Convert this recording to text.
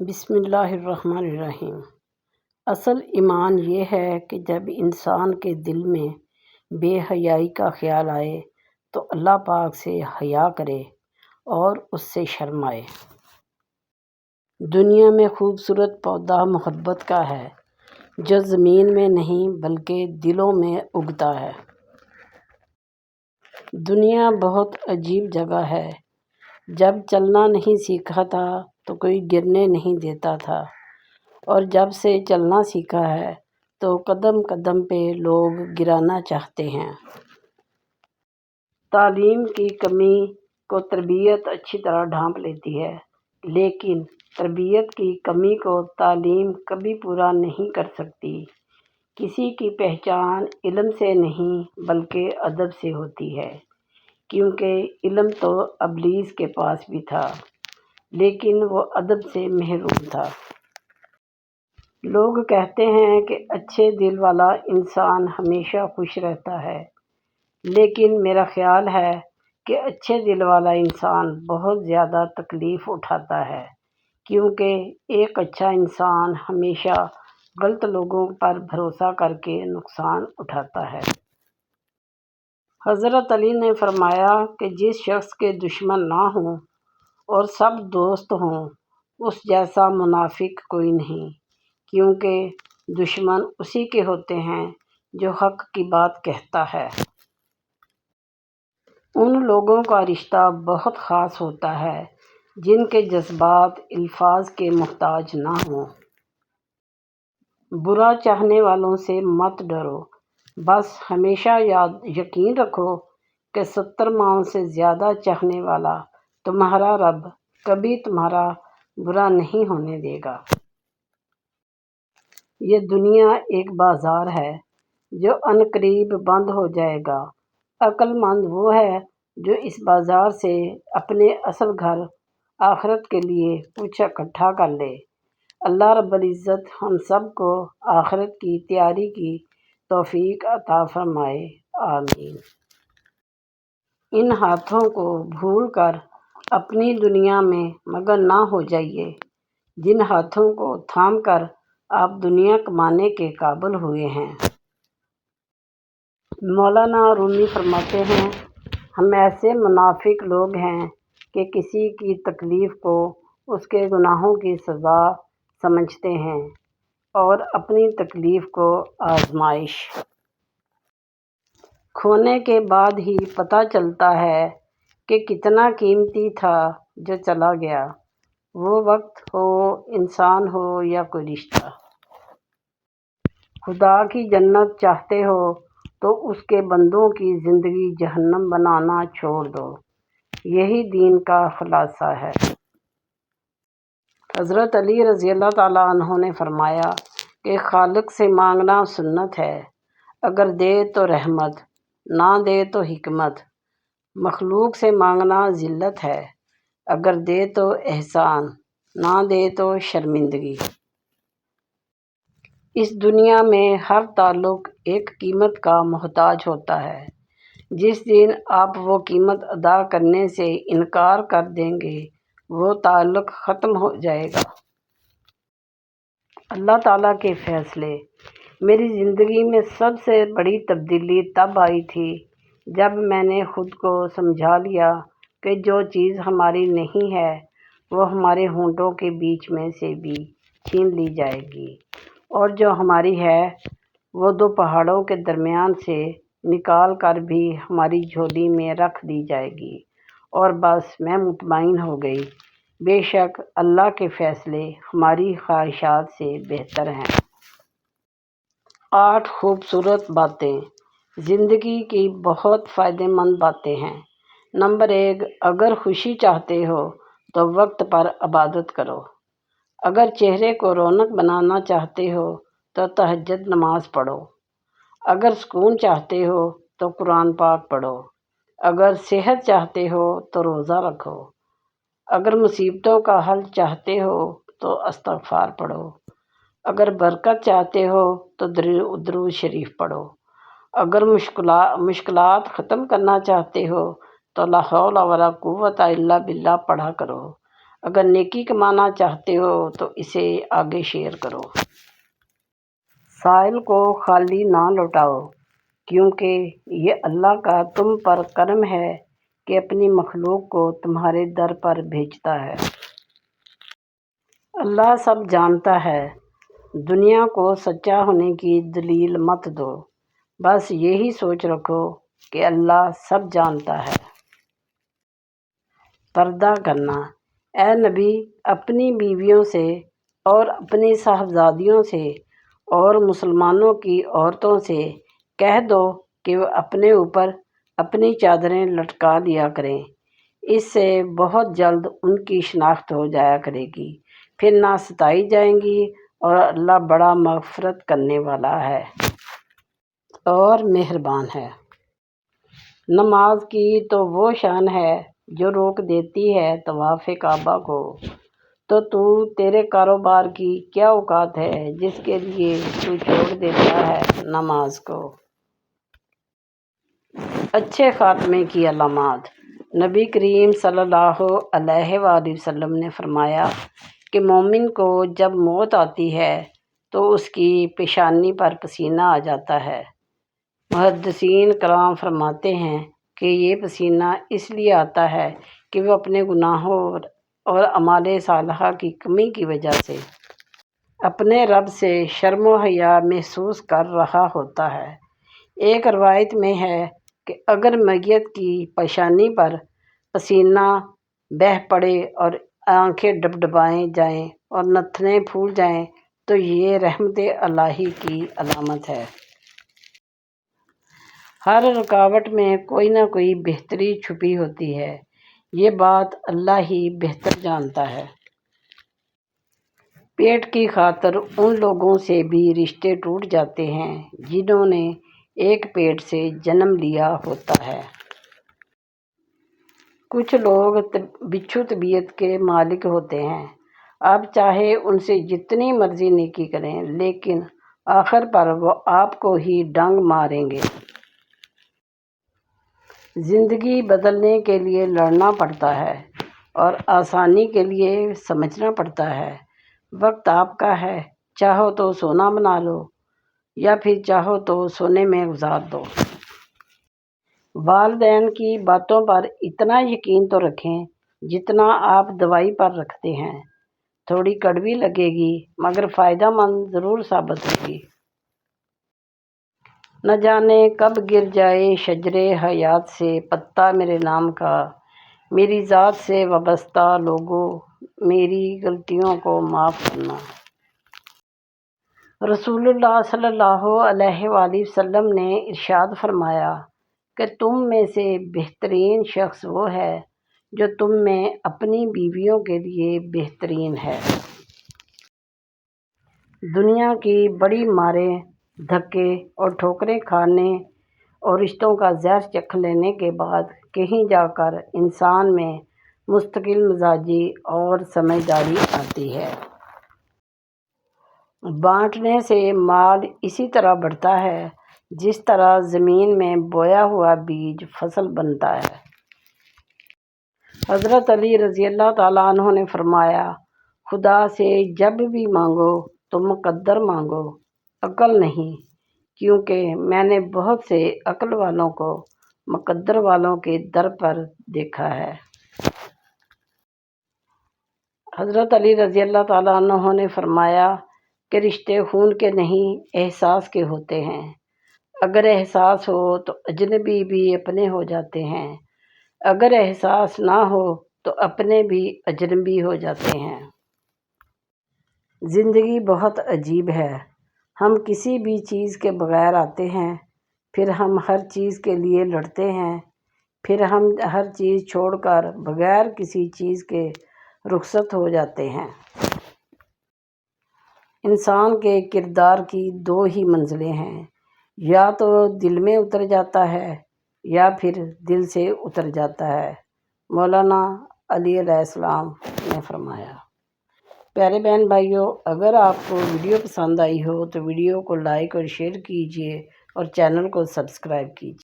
بسم اللہ الرحمن الرحیم۔ اصل ایمان یہ ہے کہ جب انسان کے دل میں بے حیائی کا خیال آئے تو اللہ پاک سے حیا کرے اور اس سے شرمائے۔ دنیا میں خوبصورت پودا محبت کا ہے جو زمین میں نہیں بلکہ دلوں میں اگتا ہے۔ دنیا بہت عجیب جگہ ہے۔ جب چلنا نہیں سیکھا تھا تو کوئی گرنے نہیں دیتا تھا، اور جب سے چلنا سیکھا ہے تو قدم قدم پہ لوگ گرانا چاہتے ہیں۔ تعلیم کی کمی کو تربیت اچھی طرح ڈھانپ لیتی ہے، لیکن تربیت کی کمی کو تعلیم کبھی پورا نہیں کر سکتی۔ کسی کی پہچان علم سے نہیں بلکہ ادب سے ہوتی ہے، کیونکہ علم تو ابلیس کے پاس بھی تھا لیکن وہ ادب سے محروم تھا۔ لوگ کہتے ہیں کہ اچھے دل والا انسان ہمیشہ خوش رہتا ہے، لیکن میرا خیال ہے کہ اچھے دل والا انسان بہت زیادہ تکلیف اٹھاتا ہے، کیونکہ ایک اچھا انسان ہمیشہ غلط لوگوں پر بھروسہ کر کے نقصان اٹھاتا ہے۔ حضرت علی نے فرمایا کہ جس شخص کے دشمن نہ ہوں اور سب دوست ہوں اس جیسا منافق کوئی نہیں، کیونکہ دشمن اسی کے ہوتے ہیں جو حق کی بات کہتا ہے۔ ان لوگوں کا رشتہ بہت خاص ہوتا ہے جن کے جذبات الفاظ کے محتاج نہ ہوں۔ برا چاہنے والوں سے مت ڈرو، بس ہمیشہ یقین رکھو کہ 70 ماؤں سے زیادہ چاہنے والا تمہارا رب کبھی تمہارا برا نہیں ہونے دے گا۔ یہ دنیا ایک بازار ہے جو عنقریب بند ہو جائے گا۔ عقل مند وہ ہے جو اس بازار سے اپنے اصل گھر آخرت کے لیے کچھ اکٹھا کر لے۔ اللہ رب العزت ہم سب کو آخرت کی تیاری کی توفیق عطا فرمائے، آمین۔ ان ہاتھوں کو بھول کر اپنی دنیا میں مگن نہ ہو جائیے جن ہاتھوں کو تھام کر آپ دنیا کمانے کے قابل ہوئے ہیں۔ مولانا رومی فرماتے ہیں، ہم ایسے منافق لوگ ہیں کہ کسی کی تکلیف کو اس کے گناہوں کی سزا سمجھتے ہیں اور اپنی تکلیف کو آزمائش۔ کھونے کے بعد ہی پتہ چلتا ہے کہ کتنا قیمتی تھا جو چلا گیا، وہ وقت ہو، انسان ہو یا کوئی رشتہ۔ خدا کی جنت چاہتے ہو تو اس کے بندوں کی زندگی جہنم بنانا چھوڑ دو، یہی دین کا خلاصہ ہے۔ حضرت علی رضی اللہ تعالیٰ عنہ نے فرمایا کہ خالق سے مانگنا سنت ہے، اگر دے تو رحمت، نہ دے تو حکمت۔ مخلوق سے مانگنا ذلت ہے، اگر دے تو احسان، نہ دے تو شرمندگی۔ اس دنیا میں ہر تعلق ایک قیمت کا محتاج ہوتا ہے، جس دن آپ وہ قیمت ادا کرنے سے انکار کر دیں گے وہ تعلق ختم ہو جائے گا۔ اللہ تعالیٰ کے فیصلے۔ میری زندگی میں سب سے بڑی تبدیلی تب آئی تھی جب میں نے خود کو سمجھا لیا کہ جو چیز ہماری نہیں ہے وہ ہمارے ہونٹوں کے بیچ میں سے بھی چھین لی جائے گی، اور جو ہماری ہے وہ دو پہاڑوں کے درمیان سے نکال کر بھی ہماری جھولی میں رکھ دی جائے گی، اور بس میں مطمئن ہو گئی، بے شک اللہ کے فیصلے ہماری خواہشات سے بہتر ہیں۔ 8 خوبصورت باتیں زندگی کی بہت فائدہ مند باتیں ہیں۔ نمبر 1، اگر خوشی چاہتے ہو تو وقت پر عبادت کرو۔ اگر چہرے کو رونق بنانا چاہتے ہو تو تہجد نماز پڑھو۔ اگر سکون چاہتے ہو تو قرآن پاک پڑھو۔ اگر صحت چاہتے ہو تو روزہ رکھو۔ اگر مصیبتوں کا حل چاہتے ہو تو استغفار پڑھو۔ اگر برکت چاہتے ہو تو درود شریف پڑھو۔ اگر مشکلات ختم کرنا چاہتے ہو تو لا حول ولا قوت الا باللہ پڑھا کرو۔ اگر نیکی کمانا چاہتے ہو تو اسے آگے شیئر کرو۔ سائل کو خالی نہ لوٹاؤ، کیونکہ یہ اللہ کا تم پر کرم ہے کہ اپنی مخلوق کو تمہارے در پر بھیجتا ہے۔ اللہ سب جانتا ہے۔ دنیا کو سچا ہونے کی دلیل مت دو، بس یہی سوچ رکھو کہ اللہ سب جانتا ہے۔ پردہ کرنا۔ اے نبی، اپنی بیویوں سے اور اپنی صاحبزادیوں سے اور مسلمانوں کی عورتوں سے کہہ دو کہ وہ اپنے اوپر اپنی چادریں لٹکا لیا کریں، اس سے بہت جلد ان کی شناخت ہو جایا کرے گی، پھر نہ ستائی جائیں گی، اور اللہ بڑا مغفرت کرنے والا ہے اور مہربان ہے۔ نماز کی تو وہ شان ہے جو روک دیتی ہے طواف کعبہ کو، تو تیرے کاروبار کی کیا اوقات ہے جس کے لیے تو چھوڑ دیتا ہے نماز کو۔ اچھے خاتمے کی علامات۔ نبی کریم صلی اللہ علیہ وآلہ وسلم نے فرمایا کہ مومن کو جب موت آتی ہے تو اس کی پیشانی پر پسینہ آ جاتا ہے۔ محدثین کرام فرماتے ہیں کہ یہ پسینہ اس لیے آتا ہے کہ وہ اپنے گناہوں اور اعمال صالحہ کی کمی کی وجہ سے اپنے رب سے شرم و حیا محسوس کر رہا ہوتا ہے۔ ایک روایت میں ہے کہ اگر میت کی پیشانی پر پسینہ بہہ پڑے اور آنکھیں ڈبڈبائیں جائیں اور نتھنے پھول جائیں تو یہ رحمت الہی کی علامت ہے۔ ہر رکاوٹ میں کوئی نہ کوئی بہتری چھپی ہوتی ہے، یہ بات اللہ ہی بہتر جانتا ہے۔ پیٹ کی خاطر ان لوگوں سے بھی رشتے ٹوٹ جاتے ہیں جنہوں نے ایک پیٹ سے جنم لیا ہوتا ہے۔ کچھ لوگ بچھو طبیعت کے مالک ہوتے ہیں، آپ چاہے ان سے جتنی مرضی نیکی کریں لیکن آخر پر وہ آپ کو ہی ڈنگ ماریں گے۔ زندگی بدلنے کے لیے لڑنا پڑتا ہے اور آسانی کے لیے سمجھنا پڑتا ہے۔ وقت آپ کا ہے، چاہو تو سونا بنا لو یا پھر چاہو تو سونے میں گزار دو۔ والدین کی باتوں پر اتنا یقین تو رکھیں جتنا آپ دوائی پر رکھتے ہیں، تھوڑی کڑوی لگے گی مگر فائدہ مند ضرور ثابت ہوگی۔ نہ جانے کب گر جائے شجر حیات سے پتا میرے نام کا، میری ذات سے وابستہ لوگوں میری غلطیوں کو معاف کرنا۔ رسول اللہ صلی اللہ علیہ وآلہ وسلم نے ارشاد فرمایا کہ تم میں سے بہترین شخص وہ ہے جو تم میں اپنی بیویوں کے لیے بہترین ہے۔ دنیا کی بڑی ماریں، دھکے اور ٹھوکریں کھانے اور رشتوں کا زہر چکھ لینے کے بعد کہیں جا کر انسان میں مستقل مزاجی اور سمجھداری آتی ہے۔ بانٹنے سے مال اسی طرح بڑھتا ہے جس طرح زمین میں بویا ہوا بیج فصل بنتا ہے۔ حضرت علی رضی اللہ تعالیٰ عنہ نے فرمایا، خدا سے جب بھی مانگو تو مقدر مانگو، عقل نہیں، کیونکہ میں نے بہت سے عقل والوں کو مقدر والوں کے در پر دیکھا ہے۔ حضرت علی رضی اللہ تعالیٰ عنہ نے فرمایا کہ رشتے خون کے نہیں احساس کے ہوتے ہیں، اگر احساس ہو تو اجنبی بھی اپنے ہو جاتے ہیں، اگر احساس نہ ہو تو اپنے بھی اجنبی ہو جاتے ہیں۔ زندگی بہت عجیب ہے، ہم کسی بھی چیز کے بغیر آتے ہیں، پھر ہم ہر چیز کے لیے لڑتے ہیں، پھر ہم ہر چیز چھوڑ کر بغیر کسی چیز کے رخصت ہو جاتے ہیں۔ انسان کے کردار کی دو ہی منزلیں ہیں، یا تو دل میں اتر جاتا ہے یا پھر دل سے اتر جاتا ہے، مولانا علی علیہ السلام نے فرمایا۔ پیارے بہن بھائیوں، اگر آپ کو ویڈیو پسند آئی ہو تو ویڈیو کو لائک اور شیئر کیجیے اور چینل کو سبسکرائب کیجیے۔